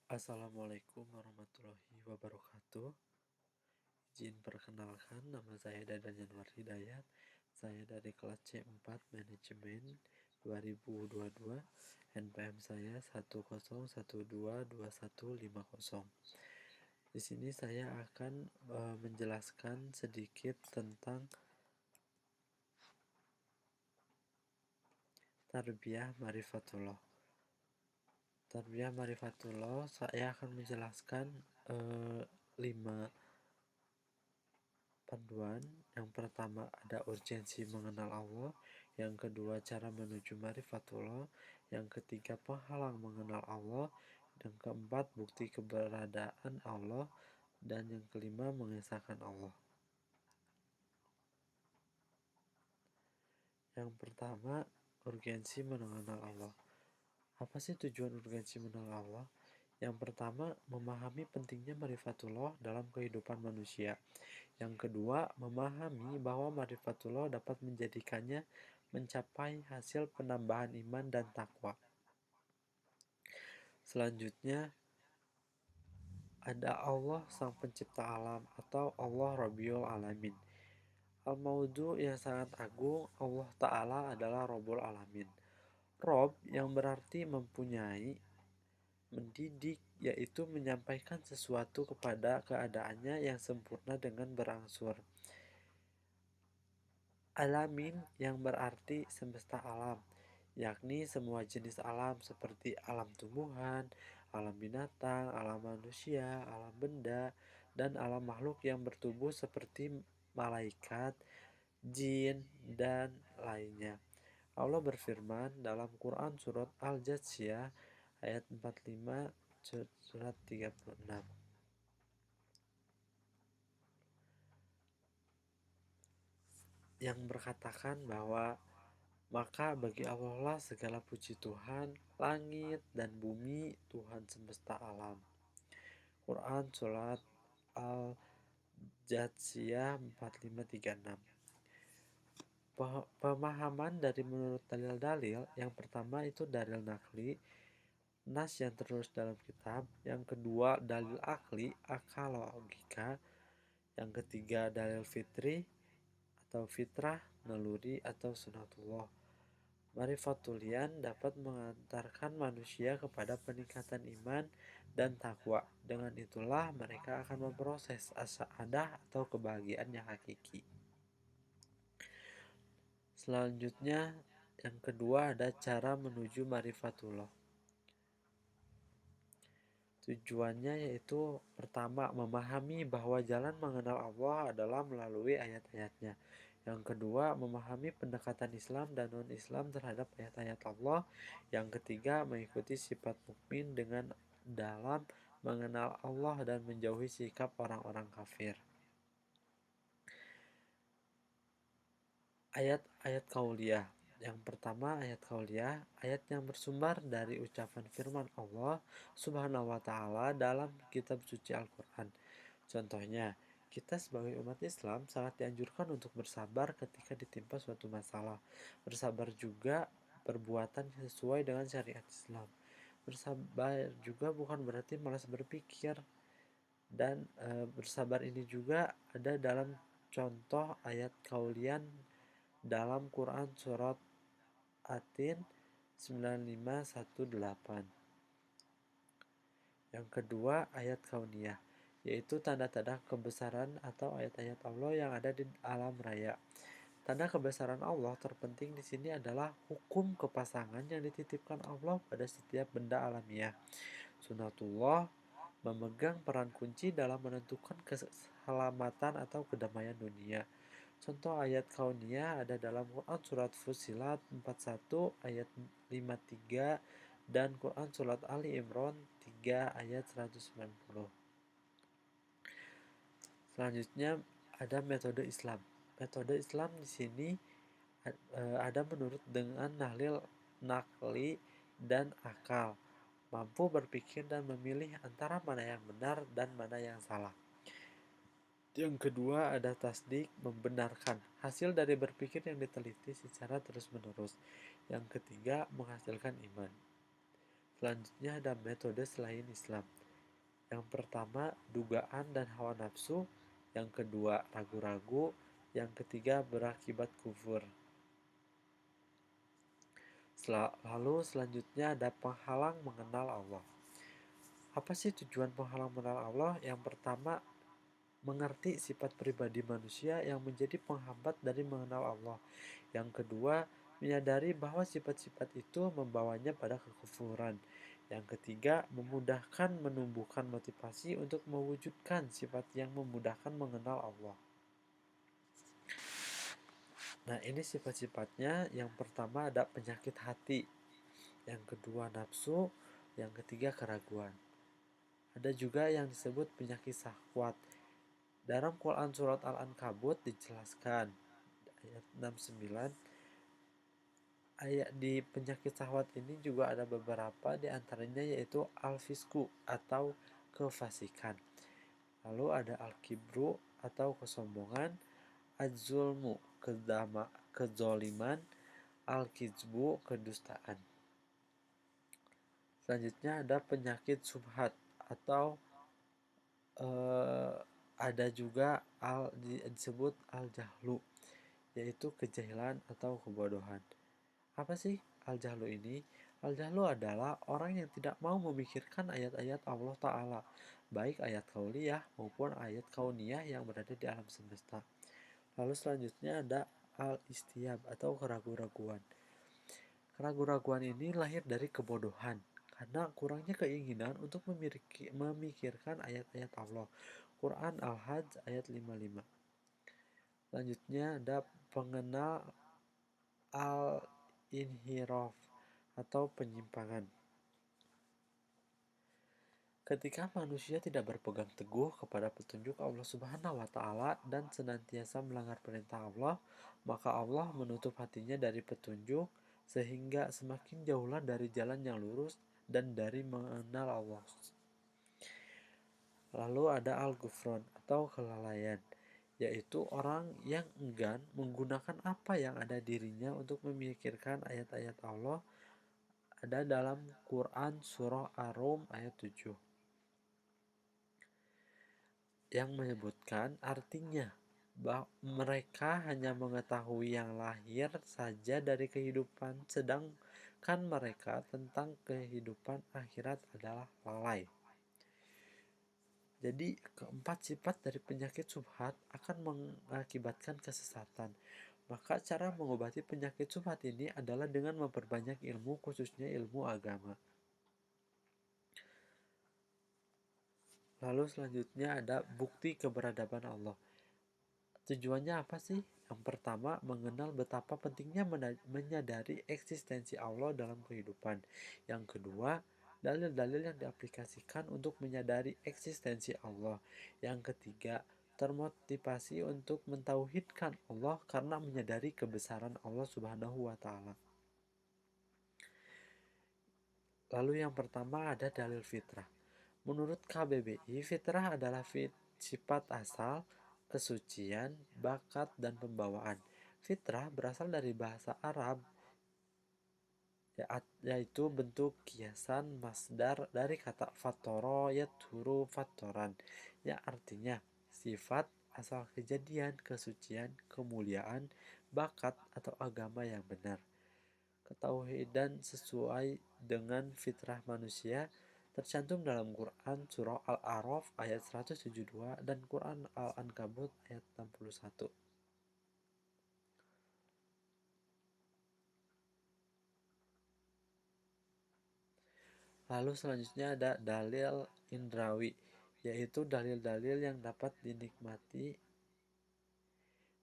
Assalamualaikum warahmatullahi wabarakatuh. Izin perkenalkan, nama saya Dadan Yanwar Hidayat. Saya dari kelas C4 Manajemen 2022. NPM saya 101222150. Di sini saya akan menjelaskan sedikit tentang tarbiyah marifatullah. Tarbiyah marifatullah, saya akan menjelaskan 5 panduan. Yang pertama ada urgensi mengenal Allah, yang kedua cara menuju marifatullah, yang ketiga penghalang mengenal Allah, yang keempat bukti keberadaan Allah, dan yang kelima mengesahkan Allah. Yang pertama, urgensi mengenal Allah. Apa sih tujuan urgensi mengenal Allah? Yang pertama, memahami pentingnya marifatullah dalam kehidupan manusia. Yang kedua, memahami bahwa marifatullah dapat menjadikannya mencapai hasil penambahan iman dan takwa. Selanjutnya, ada Allah sang pencipta alam atau Allah Rabbul Alamin. Al-Maudu yang sangat agung, Allah Ta'ala adalah Rabbul Alamin. Rob yang berarti mempunyai, mendidik, yaitu menyampaikan sesuatu kepada keadaannya yang sempurna dengan berangsur. Alamin yang berarti semesta alam, yakni semua jenis alam seperti alam tumbuhan, alam binatang, alam manusia, alam benda, dan alam makhluk yang bertubuh seperti malaikat, jin, dan lainnya. Allah berfirman dalam Quran surat Al-Jathiyah ayat 45 surat 36, yang berkatakan bahwa maka bagi Allah lah segala puji Tuhan, langit dan bumi, Tuhan semesta alam. Quran surat Al-Jathiyah 4536. Pemahaman dari menurut dalil-dalil, yang pertama itu dalil nakli, nas yang terus dalam kitab, yang kedua dalil akli, akal logika, yang ketiga dalil fitri atau fitrah, naluri atau sunatullah. Marifatulian dapat mengantarkan manusia kepada peningkatan iman dan takwa. Dengan itulah mereka akan memproses as-sa'adah atau kebahagiaan yang hakiki. Selanjutnya, yang kedua ada cara menuju marifatullah. Tujuannya yaitu pertama, memahami bahwa jalan mengenal Allah adalah melalui ayat-ayatnya. Yang kedua, memahami pendekatan Islam dan non-Islam terhadap ayat-ayat Allah. Yang ketiga, mengikuti sifat mukmin dengan dalam mengenal Allah dan menjauhi sikap orang-orang kafir. Ayat-ayat kauliyah. Yang pertama, ayat kauliyah, ayat yang bersumber dari ucapan firman Allah Subhanahu wa taala dalam kitab suci Al-Qur'an. Contohnya, kita sebagai umat Islam sangat dianjurkan untuk bersabar ketika ditimpa suatu masalah. Bersabar juga perbuatan sesuai dengan syariat Islam. Bersabar juga bukan berarti malas berpikir, dan bersabar ini juga ada dalam contoh ayat kaulian dalam Quran surat Atin 9518. Yang kedua, ayat kauniyah, yaitu tanda-tanda kebesaran atau ayat-ayat Allah yang ada di alam raya. Tanda kebesaran Allah terpenting di sini adalah hukum kepasangan yang dititipkan Allah pada setiap benda alamiah. Sunatullah memegang peran kunci dalam menentukan keselamatan atau kedamaian dunia. Contoh ayat kauniyah ada dalam Quran surat Fussilat 41 ayat 53 dan Quran surat Ali Imran 3 ayat 190. Selanjutnya ada metode Islam. Metode Islam di sini ada menurut dengan nahlil, nakli, dan akal. Mampu berpikir dan memilih antara mana yang benar dan mana yang salah. Yang kedua ada tasdik, membenarkan hasil dari berpikir yang diteliti secara terus-menerus. Yang ketiga menghasilkan iman. Selanjutnya ada metode selain Islam. Yang pertama, dugaan dan hawa nafsu. Yang kedua, ragu-ragu. Yang ketiga, berakibat kufur. Lalu selanjutnya ada penghalang mengenal Allah. Apa sih tujuan penghalang mengenal Allah? Yang pertama, mengerti sifat pribadi manusia yang menjadi penghambat dari mengenal Allah. Yang kedua, menyadari bahwa sifat-sifat itu membawanya pada kekufuran. Yang ketiga, memudahkan menumbuhkan motivasi untuk mewujudkan sifat yang memudahkan mengenal Allah. Nah, ini sifat-sifatnya. Yang pertama ada penyakit hati, yang kedua nafsu, yang ketiga keraguan. Ada juga yang disebut penyakit syahwat. Dalam Quran surat Al-Ankabut dijelaskan ayat 69, ayat di penyakit syahwat ini juga ada beberapa di antaranya yaitu al-fisku atau kefasikan. Lalu ada al-kibru atau kesombongan, az-zulmu kezoliman, al-kizbu kedustaan. Selanjutnya ada penyakit subhat atau ada juga disebut al-jahlu, yaitu kejahilan atau kebodohan. Apa sih al-jahlu ini? Al-jahlu adalah orang yang tidak mau memikirkan ayat-ayat Allah Ta'ala, baik ayat kauliyah maupun ayat kauniyah yang berada di alam semesta. Lalu selanjutnya ada al-istiyab atau keraguan-raguan. Keraguan-raguan ini lahir dari kebodohan, karena kurangnya keinginan untuk memikirkan ayat-ayat Allah. Quran Al-Hajj ayat 55. Selanjutnya ada pengenal al-inhiraf atau penyimpangan. Ketika manusia tidak berpegang teguh kepada petunjuk Allah Subhanahu wa taala dan senantiasa melanggar perintah Allah, maka Allah menutup hatinya dari petunjuk sehingga semakin jauhlah dari jalan yang lurus dan dari mengenal Allah. Lalu ada al-ghufran atau kelalaian, yaitu orang yang enggan menggunakan apa yang ada dirinya untuk memikirkan ayat-ayat Allah. Ada dalam Quran surah Ar-Rum ayat 7 yang menyebutkan artinya bahwa mereka hanya mengetahui yang lahir saja dari kehidupan, sedangkan mereka tentang kehidupan akhirat adalah lalai. Jadi keempat sifat dari penyakit subhat akan mengakibatkan kesesatan. Maka cara mengobati penyakit subhat ini adalah dengan memperbanyak ilmu, khususnya ilmu agama. Lalu selanjutnya ada bukti keberadaban Allah. Tujuannya apa sih? Yang pertama, mengenal betapa pentingnya menyadari eksistensi Allah dalam kehidupan. Yang kedua, dalil-dalil yang diaplikasikan untuk menyadari eksistensi Allah. Yang ketiga, termotivasi untuk mentauhidkan Allah karena menyadari kebesaran Allah Subhanahu wa taala. Lalu yang pertama ada dalil fitrah. Menurut KBBI, fitrah adalah sifat asal, kesucian, bakat, dan pembawaan. Fitrah berasal dari bahasa Arab, yaitu bentuk kiasan masdar dari kata fatoro yathuru fatoran, yang artinya sifat asal kejadian, kesucian, kemuliaan, bakat, atau agama yang benar. Ketauhidan sesuai dengan fitrah manusia tercantum dalam Quran Surah Al-A'raf ayat 172 dan Quran Al-Ankabut ayat 61. Lalu selanjutnya ada dalil indrawi, yaitu dalil-dalil yang dapat dinikmati,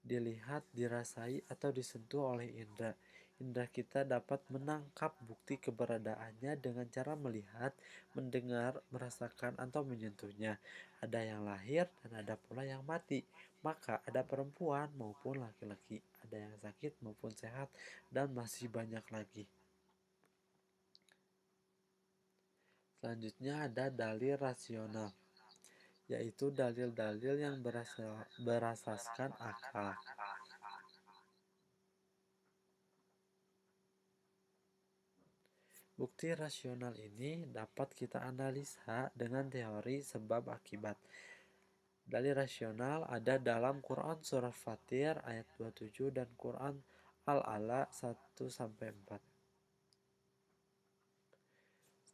dilihat, dirasai, atau disentuh oleh indera. Indera kita dapat menangkap bukti keberadaannya dengan cara melihat, mendengar, merasakan, atau menyentuhnya. Ada yang lahir dan ada pula yang mati. Maka ada perempuan maupun laki-laki, ada yang sakit maupun sehat, dan masih banyak lagi. Selanjutnya ada dalil rasional, yaitu dalil-dalil yang berasaskan akal. Bukti rasional ini dapat kita analisa dengan teori sebab akibat. Dalil rasional ada dalam Quran Surah Fatir ayat 27 dan Quran Al-Ala 1-4.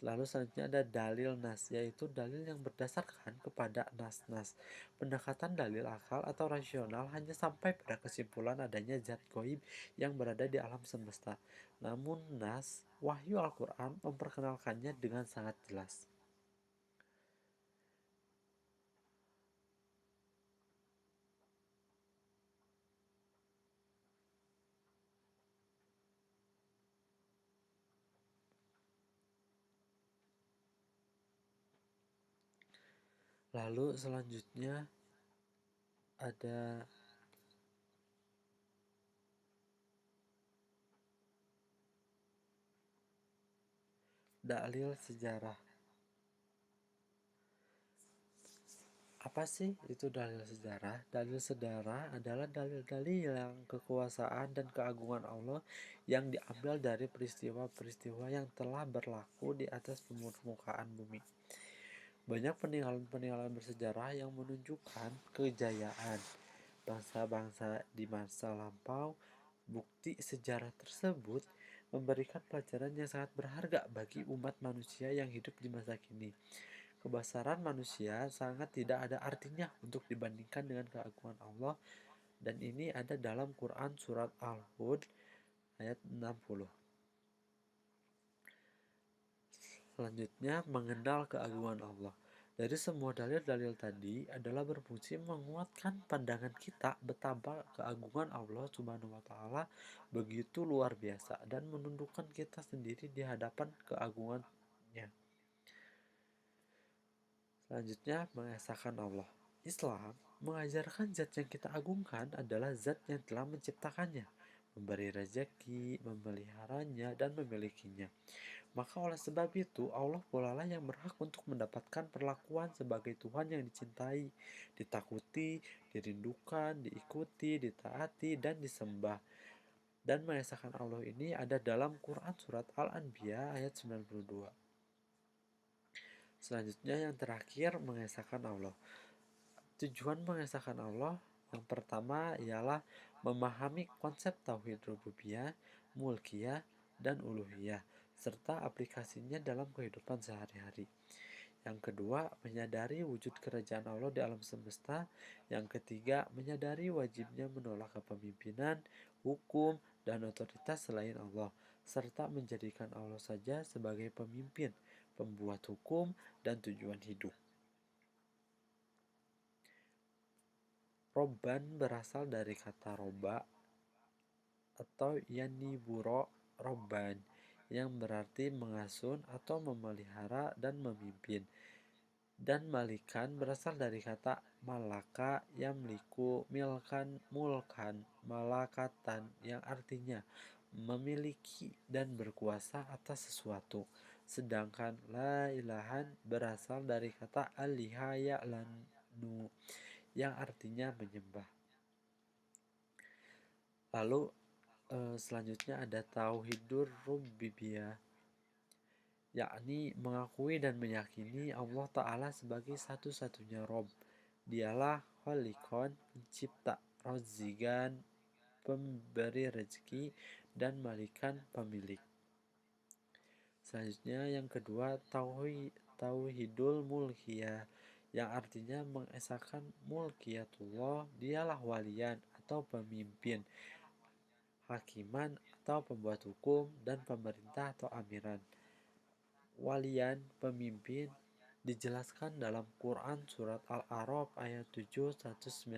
Lalu selanjutnya ada dalil nas, yaitu dalil yang berdasarkan kepada nas-nas. Pendekatan dalil akal atau rasional hanya sampai pada kesimpulan adanya zat goib yang berada di alam semesta. Namun nas, wahyu Al-Quran memperkenalkannya dengan sangat jelas. Lalu selanjutnya ada dalil sejarah. Apa sih itu dalil sejarah? Dalil sejarah adalah dalil-dalil yang kekuasaan dan keagungan Allah yang diambil dari peristiwa-peristiwa yang telah berlaku di atas permukaan bumi. Banyak peninggalan-peninggalan bersejarah yang menunjukkan kejayaan bangsa-bangsa di masa lampau. Bukti sejarah tersebut memberikan pelajaran yang sangat berharga bagi umat manusia yang hidup di masa kini. Kebesaran manusia sangat tidak ada artinya untuk dibandingkan dengan keagungan Allah, dan ini ada dalam Quran Surat Al-Hud ayat 60. Selanjutnya, mengenal keagungan Allah. Dari semua dalil-dalil tadi adalah berfungsi menguatkan pandangan kita betapa keagungan Allah Subhanahu wa taala begitu luar biasa dan menundukkan kita sendiri di hadapan keagungannya. Selanjutnya, mengesahkan Allah. Islam mengajarkan zat yang kita agungkan adalah zat yang telah menciptakannya, memberi rezeki, memeliharanya, dan memilikinya. Maka oleh sebab itu, Allah pula lah yang berhak untuk mendapatkan perlakuan sebagai Tuhan yang dicintai, ditakuti, dirindukan, diikuti, ditaati, dan disembah. Dan mengesahkan Allah ini ada dalam Quran Surat Al-Anbiya ayat 92. Selanjutnya yang terakhir, mengesahkan Allah. Tujuan mengesahkan Allah yang pertama ialah memahami konsep tauhid rububiyah, mulkiyah, dan uluhiyah serta aplikasinya dalam kehidupan sehari-hari. Yang kedua, menyadari wujud kerajaan Allah di alam semesta. Yang ketiga, menyadari wajibnya menolak kepemimpinan, hukum, dan otoritas selain Allah, serta menjadikan Allah saja sebagai pemimpin, pembuat hukum, dan tujuan hidup. Robban berasal dari kata roba atau yaniburo robban yang berarti mengasun atau memelihara dan memimpin. Dan malikan berasal dari kata malaka yamliku milkan mulkan malakatan yang artinya memiliki dan berkuasa atas sesuatu. Sedangkan la ilahan berasal dari kata aliha ya'lanu yang artinya menyembah. Lalu selanjutnya ada tauhidur rububiyah, yakni mengakui dan meyakini Allah Ta'ala sebagai satu-satunya Rob. Dialah Kholikon, pencipta, Rozigan, pemberi rezeki, dan Malikan, pemilik. Selanjutnya yang kedua, Tauhidul Mulkiyah, yang artinya mengesahkan mulkiyatullah. Dialah walian atau pemimpin, hakiman atau pembuat hukum, dan pemerintah atau amiran. Walian, pemimpin, dijelaskan dalam Quran Surat Al-A'raf ayat 7 196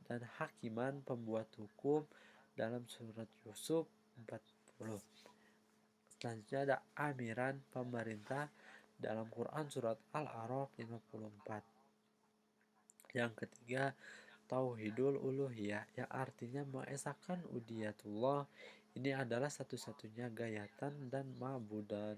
dan hakiman, pembuat hukum, dalam Surat Yusuf 40. Selanjutnya ada amiran, pemerintah, dalam Quran Surat Al-A'raf 54. Yang ketiga, Tauhidul Uluhiyah, yang artinya mengesahkan udiyatullah. Ini adalah satu-satunya gayatan dan ma'budan.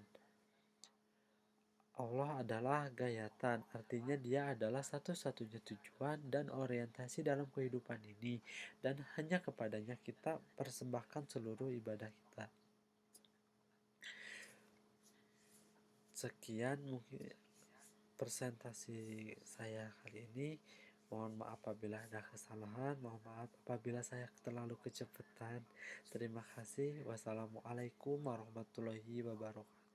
Allah adalah gayatan, artinya dia adalah satu-satunya tujuan dan orientasi dalam kehidupan ini, dan hanya kepadanya kita persembahkan seluruh ibadah kita. Sekian mungkin presentasi saya kali ini. Mohon maaf apabila ada kesalahan, mohon maaf apabila saya terlalu kecepatan. Terima kasih. Wassalamualaikum warahmatullahi wabarakatuh.